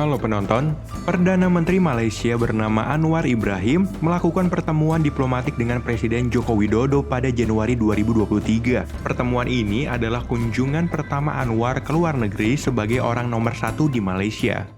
Halo penonton, Perdana Menteri Malaysia bernama Anwar Ibrahim melakukan pertemuan diplomatik dengan Presiden Joko Widodo pada Januari 2023. Pertemuan ini adalah kunjungan pertama Anwar ke luar negeri sebagai orang nomor 1 di Malaysia.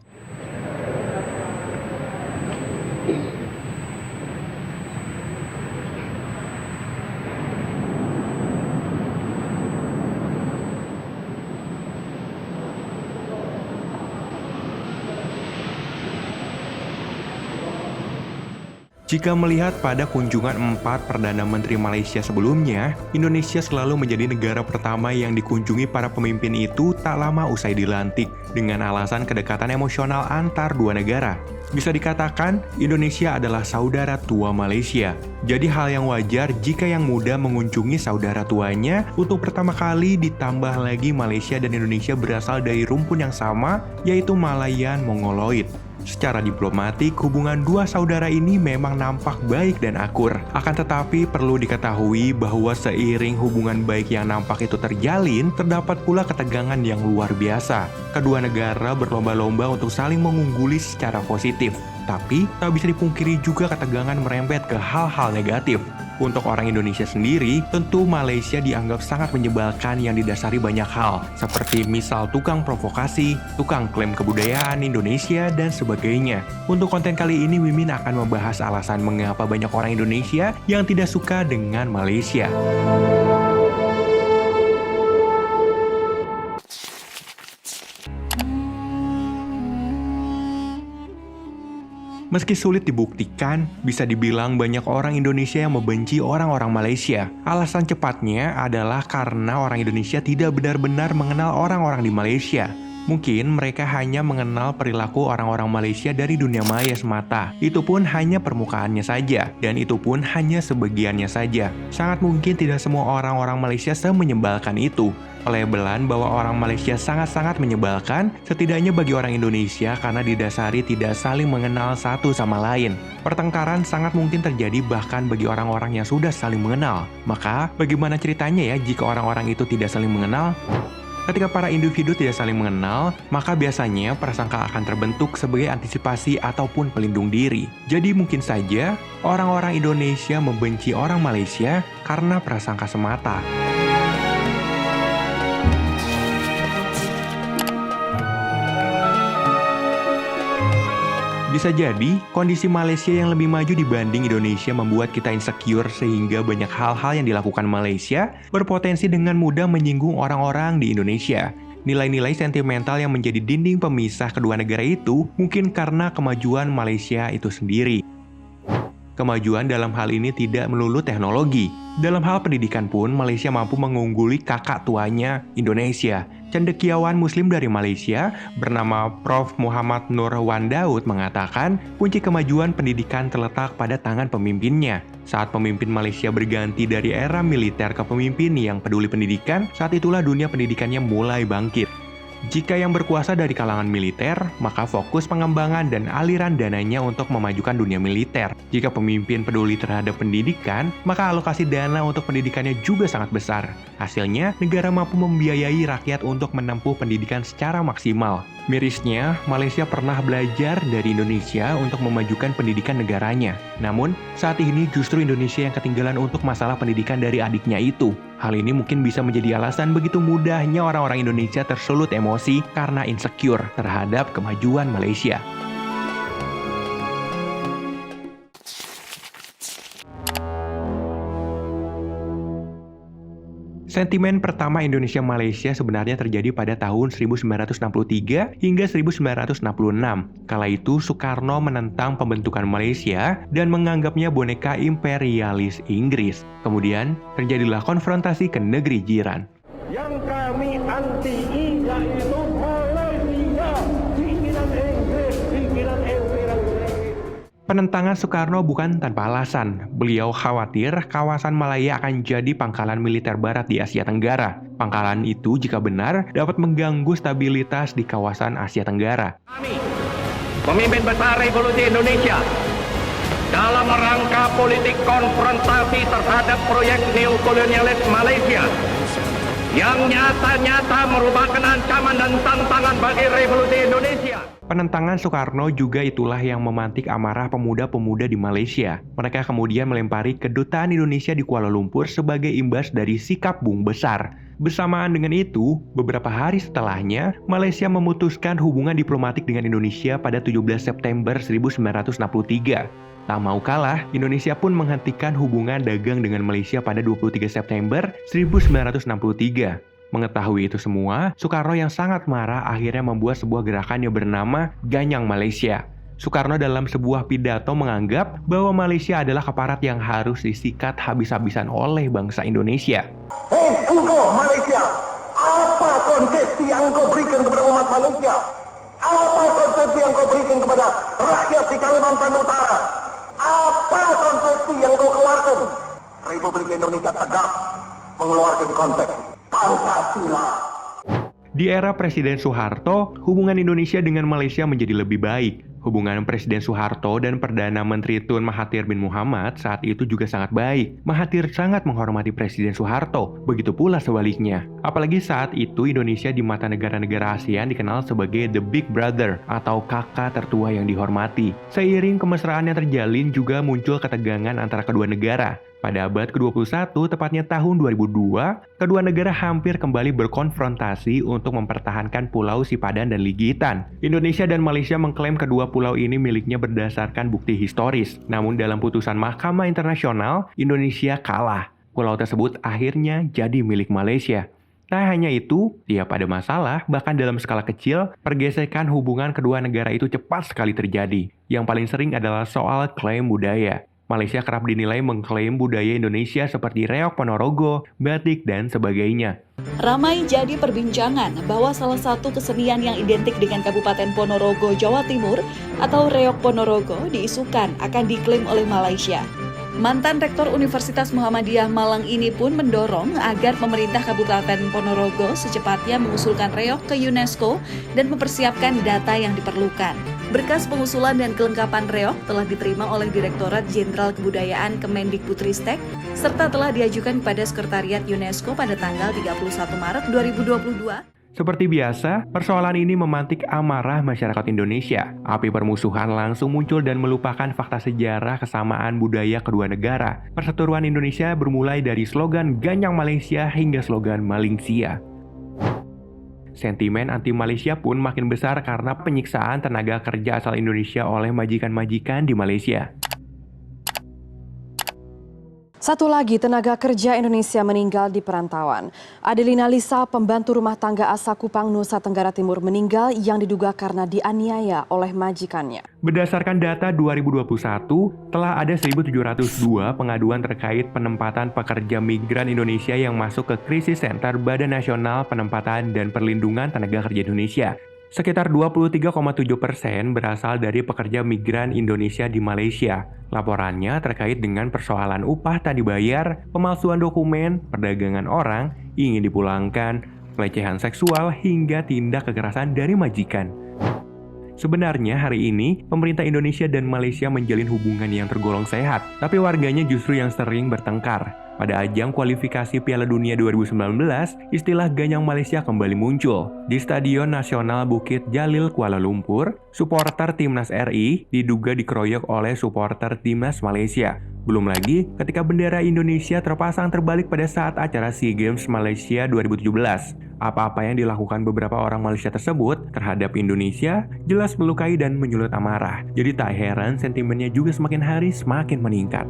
Jika melihat pada kunjungan 4 Perdana Menteri Malaysia sebelumnya, Indonesia selalu menjadi negara pertama yang dikunjungi para pemimpin itu tak lama usai dilantik, dengan alasan kedekatan emosional antar dua negara. Bisa dikatakan, Indonesia adalah saudara tua Malaysia. Jadi hal yang wajar jika yang muda mengunjungi saudara tuanya untuk pertama kali, ditambah lagi Malaysia dan Indonesia berasal dari rumpun yang sama, yaitu Malayan Mongoloid. Secara diplomatik, hubungan dua saudara ini memang nampak baik dan akur. Akan tetapi, perlu diketahui bahwa seiring hubungan baik yang nampak itu terjalin, terdapat pula ketegangan yang luar biasa. Kedua negara berlomba-lomba untuk saling mengungguli secara positif. Tapi, tak bisa dipungkiri juga ketegangan merembet ke hal-hal negatif. Untuk orang Indonesia sendiri, tentu Malaysia dianggap sangat menyebalkan yang didasari banyak hal, seperti misal tukang provokasi, tukang klaim kebudayaan Indonesia, dan sebagainya. Untuk konten kali ini, Mimin akan membahas alasan mengapa banyak orang Indonesia yang tidak suka dengan Malaysia. Meski sulit dibuktikan, bisa dibilang banyak orang Indonesia yang membenci orang-orang Malaysia. Alasan cepatnya adalah karena orang Indonesia tidak benar-benar mengenal orang-orang di Malaysia. Mungkin mereka hanya mengenal perilaku orang-orang Malaysia dari dunia maya semata. Itu pun hanya permukaannya saja, dan itu pun hanya sebagiannya saja. Sangat mungkin tidak semua orang-orang Malaysia semenyebalkan itu. Pelabelan bahwa orang Malaysia sangat-sangat menyebalkan, setidaknya bagi orang Indonesia karena didasari tidak saling mengenal satu sama lain. Pertengkaran sangat mungkin terjadi bahkan bagi orang-orang yang sudah saling mengenal. Maka, bagaimana ceritanya ya jika orang-orang itu tidak saling mengenal? Ketika para individu tidak saling mengenal, maka biasanya prasangka akan terbentuk sebagai antisipasi ataupun pelindung diri. Jadi mungkin saja orang-orang Indonesia membenci orang Malaysia karena prasangka semata. Bisa jadi, kondisi Malaysia yang lebih maju dibanding Indonesia membuat kita insecure sehingga banyak hal-hal yang dilakukan Malaysia berpotensi dengan mudah menyinggung orang-orang di Indonesia. Nilai-nilai sentimental yang menjadi dinding pemisah kedua negara itu mungkin karena kemajuan Malaysia itu sendiri. Kemajuan dalam hal ini tidak melulu teknologi. Dalam hal pendidikan pun, Malaysia mampu mengungguli kakak tuanya, Indonesia. Cendekiawan Muslim dari Malaysia bernama Prof. Muhammad Nur Wandaud mengatakan, kunci kemajuan pendidikan terletak pada tangan pemimpinnya. Saat pemimpin Malaysia berganti dari era militer ke pemimpin yang peduli pendidikan, saat itulah dunia pendidikannya mulai bangkit. Jika yang berkuasa dari kalangan militer, maka fokus pengembangan dan aliran dananya untuk memajukan dunia militer. Jika pemimpin peduli terhadap pendidikan, maka alokasi dana untuk pendidikannya juga sangat besar. Hasilnya, negara mampu membiayai rakyat untuk menempuh pendidikan secara maksimal. Mirisnya, Malaysia pernah belajar dari Indonesia untuk memajukan pendidikan negaranya. Namun, saat ini justru Indonesia yang ketinggalan untuk masalah pendidikan dari adiknya itu. Hal ini mungkin bisa menjadi alasan begitu mudahnya orang-orang Indonesia tersulut emosi karena insecure terhadap kemajuan Malaysia. Sentimen pertama Indonesia-Malaysia sebenarnya terjadi pada tahun 1963 hingga 1966. Kala itu, Soekarno menentang pembentukan Malaysia dan menganggapnya boneka imperialis Inggris. Kemudian, terjadilah konfrontasi ke negeri jiran. Yang kami anti yaitu Malaysia, pikiran Inggris, pikiran imperialis. Penentangan Soekarno bukan tanpa alasan. Beliau khawatir kawasan Malaya akan jadi pangkalan militer barat di Asia Tenggara. Pangkalan itu jika benar dapat mengganggu stabilitas di kawasan Asia Tenggara. Kami, pemimpin besar Revolusi Indonesia, dalam rangka politik konfrontasi terhadap proyek neokolonialis Malaysia yang nyata-nyata merupakan ancaman dan tantangan bagi Revolusi Indonesia. Penentangan Soekarno juga itulah yang memantik amarah pemuda-pemuda di Malaysia. Mereka kemudian melempari kedutaan Indonesia di Kuala Lumpur sebagai imbas dari sikap Bung Besar. Bersamaan dengan itu, beberapa hari setelahnya, Malaysia memutuskan hubungan diplomatik dengan Indonesia pada 17 September 1963. Tak mau kalah, Indonesia pun menghentikan hubungan dagang dengan Malaysia pada 23 September 1963. Mengetahui itu semua, Soekarno yang sangat marah akhirnya membuat sebuah gerakan yang bernama Ganyang Malaysia. Soekarno dalam sebuah pidato menganggap bahwa Malaysia adalah keparat yang harus disikat habis-habisan oleh bangsa Indonesia. Hei, engkau Malaysia, apa konsesi yang engkau berikan kepada umat Malaysia? Apa konsesi yang engkau berikan kepada rakyat di Kalimantan Utara? Apa konsesi yang engkau keluarkan? Republik Indonesia tegak mengeluarkan konsep Pancasila. Di era Presiden Soeharto, hubungan Indonesia dengan Malaysia menjadi lebih baik. Hubungan Presiden Soeharto dan Perdana Menteri Tun Mahathir bin Mohamad saat itu juga sangat baik. Mahathir sangat menghormati Presiden Soeharto, begitu pula sebaliknya. Apalagi saat itu Indonesia di mata negara-negara ASEAN dikenal sebagai the big brother atau kakak tertua yang dihormati. Seiring kemesraan yang terjalin juga muncul ketegangan antara kedua negara. Pada abad ke-21, tepatnya tahun 2002, kedua negara hampir kembali berkonfrontasi untuk mempertahankan Pulau Sipadan dan Ligitan. Indonesia dan Malaysia mengklaim kedua pulau ini miliknya berdasarkan bukti historis. Namun dalam putusan Mahkamah Internasional, Indonesia kalah. Pulau tersebut akhirnya jadi milik Malaysia. Tak hanya itu, tiap ada masalah, bahkan dalam skala kecil, pergesekan hubungan kedua negara itu cepat sekali terjadi. Yang paling sering adalah soal klaim budaya. Malaysia kerap dinilai mengklaim budaya Indonesia seperti reok Ponorogo, batik, dan sebagainya. Ramai jadi perbincangan bahwa salah satu kesenian yang identik dengan Kabupaten Ponorogo, Jawa Timur atau reok Ponorogo diisukan akan diklaim oleh Malaysia. Mantan Rektor Universitas Muhammadiyah Malang ini pun mendorong agar pemerintah Kabupaten Ponorogo secepatnya mengusulkan reok ke UNESCO dan mempersiapkan data yang diperlukan. Berkas pengusulan dan kelengkapan reok telah diterima oleh Direktorat Jenderal Kebudayaan Kemendikbudristek serta telah diajukan kepada Sekretariat UNESCO pada tanggal 31 Maret 2022. Seperti biasa, persoalan ini memantik amarah masyarakat Indonesia. Api permusuhan langsung muncul dan melupakan fakta sejarah kesamaan budaya kedua negara. Perseteruan Indonesia bermulai dari slogan Ganyang Malaysia hingga slogan Malaysia. Sentimen anti-Malaysia pun makin besar karena penyiksaan tenaga kerja asal Indonesia oleh majikan-majikan di Malaysia. Satu lagi tenaga kerja Indonesia meninggal di perantauan. Adelina Lisa, pembantu rumah tangga asal Kupang, Nusa Tenggara Timur meninggal yang diduga karena dianiaya oleh majikannya. Berdasarkan data 2021, telah ada 1.702 pengaduan terkait penempatan pekerja migran Indonesia yang masuk ke Krisis Center Badan Nasional Penempatan dan Perlindungan Tenaga Kerja Indonesia. Sekitar 23,7% berasal dari pekerja migran Indonesia di Malaysia. Laporannya terkait dengan persoalan upah tak dibayar, pemalsuan dokumen, perdagangan orang, ingin dipulangkan, pelecehan seksual, hingga tindak kekerasan dari majikan. Sebenarnya hari ini, pemerintah Indonesia dan Malaysia menjalin hubungan yang tergolong sehat, tapi warganya justru yang sering bertengkar. Pada ajang kualifikasi Piala Dunia 2019, istilah Ganyang Malaysia kembali muncul. Di Stadion Nasional Bukit Jalil, Kuala Lumpur, supporter Timnas RI diduga dikeroyok oleh supporter Timnas Malaysia. Belum lagi ketika bendera Indonesia terpasang terbalik pada saat acara SEA Games Malaysia 2017. Apa-apa yang dilakukan beberapa orang Malaysia tersebut terhadap Indonesia jelas melukai dan menyulut amarah. Jadi tak heran sentimennya juga semakin hari semakin meningkat.